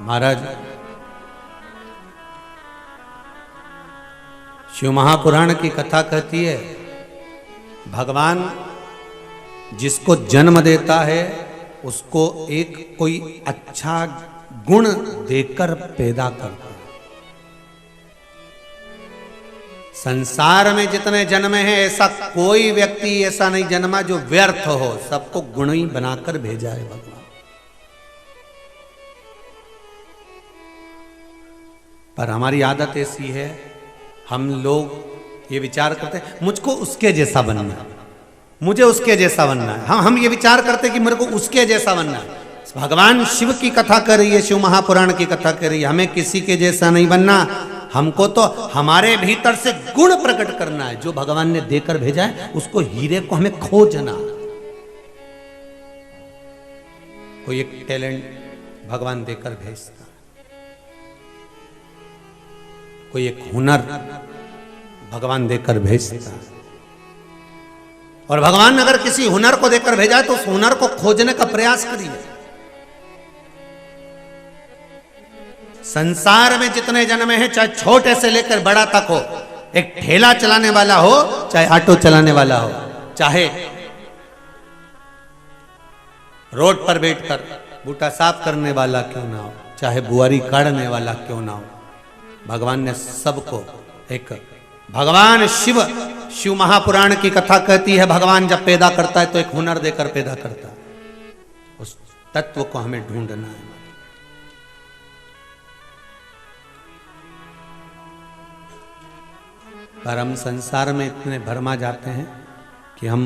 महाराज, शिव महापुराण की कथा कहती है, भगवान जिसको जन्म देता है उसको एक कोई अच्छा गुण देकर पैदा करता है। संसार में जितने जन्मे हैं ऐसा कोई व्यक्ति ऐसा नहीं जन्मा जो व्यर्थ हो, सबको गुणी बनाकर भेजा है भगवान। पर हमारी आदत ऐसी है, हम लोग ये विचार करते हैं मुझको उसके जैसा बनना है, मुझे उसके जैसा बनना है। हम ये विचार करते हैं कि मेरे को उसके जैसा बनना है। भगवान शिव की कथा कर रही है, शिव महापुराण की कथा कर रही है, हमें किसी के जैसा नहीं बनना, हमको तो हमारे भीतर से गुण प्रकट करना है। जो भगवान ने देकर भेजा है उसको, हीरे को हमें खोजना। कोई एक टैलेंट भगवान देकर भेजता, कोई एक हुनर भगवान देकर भेजता, और भगवान ने अगर किसी हुनर को देकर भेजा है तो उस हुनर को खोजने का प्रयास करिए। संसार में जितने जन्मे हैं, चाहे छोटे से लेकर बड़ा तक हो, एक ठेला चलाने वाला हो, चाहे ऑटो चलाने वाला हो, चाहे रोड पर बैठकर बूटा साफ करने वाला क्यों ना हो, चाहे बुआरी काटने वाला क्यों ना हो, भगवान ने सबको एक, भगवान शिव महापुराण की कथा कहती है, भगवान जब पैदा करता है तो एक हुनर देकर पैदा करता है। उस तत्व को हमें ढूंढना है। पर हम संसार में इतने भरमा जाते हैं कि हम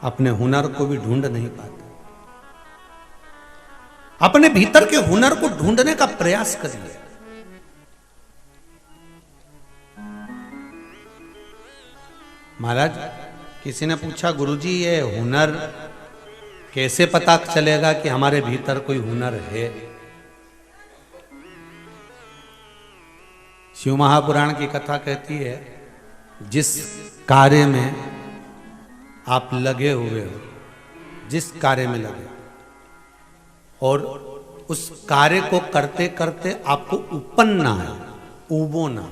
अपने हुनर को भी ढूंढ नहीं पाते। अपने भीतर के हुनर को ढूंढने का प्रयास करिए। महाराज, किसी ने पूछा, गुरुजी ये हुनर कैसे पता चलेगा कि हमारे भीतर कोई हुनर है? शिव महापुराण की कथा कहती है, जिस कार्य में आप लगे हुए हो, जिस कार्य में लगे, और उस कार्य को करते करते आपको उपन्ना है, उबोना,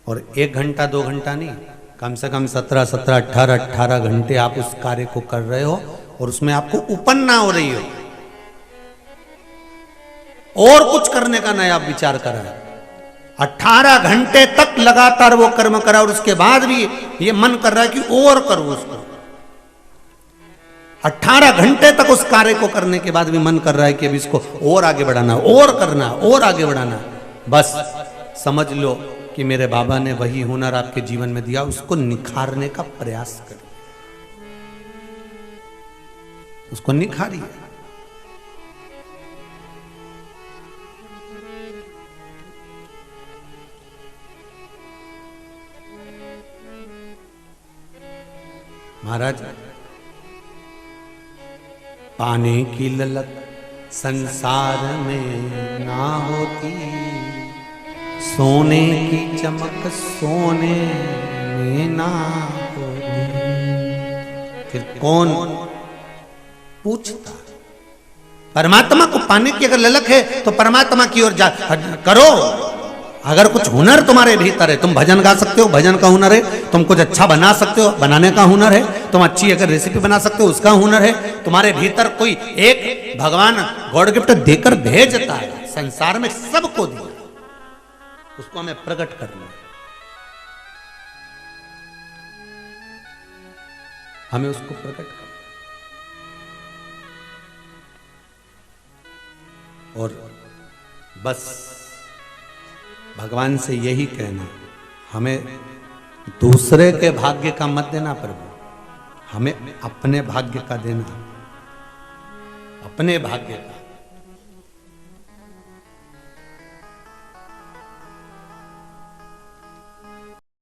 और 1 घंटा 2 घंटा नहीं, कम से कम 17 18 घंटे आप उस कार्य को कर रहे हो और उसमें आपको उपन्ना हो रही हो, और कुछ करने का नया विचार करा है। 18 घंटे तक लगातार वो कर्म करा और उसके बाद भी ये मन कर रहा है कि और करूं उसको। 18 घंटे तक उस कार्य को करने के बाद भी मन कर रहा है कि अब इसको और आगे बढ़ाना, और करना, और आगे बढ़ाना। बस समझ लो कि मेरे बाबा ने वही हुनर आपके जीवन में दिया, उसको निखारने का प्रयास करिए, उसको निखारिए। महाराज, पाने की ललक संसार में ना होती, सोने की चमक सोने में ना होती, फिर कौन पूछता? परमात्मा को पाने की अगर ललक है तो परमात्मा की ओर जा करो। अगर कुछ हुनर तुम्हारे भीतर है, तुम भजन गा सकते हो, भजन का हुनर है, तुम कुछ अच्छा बना सकते हो, बनाने का हुनर है, तुम अच्छी अगर रेसिपी बना सकते हो, उसका हुनर है, तुम्हारे भीतर कोई एक भगवान गॉड गिफ्ट देकर भेजता है, संसार में सबको दिया, उसको हमें प्रकट करना है, हमें उसको प्रकट करना है। और बस भगवान से यही कहना, हमें दूसरे के भाग्य का मत देना प्रभु, हमें अपने भाग्य का देना, अपने भाग्य का।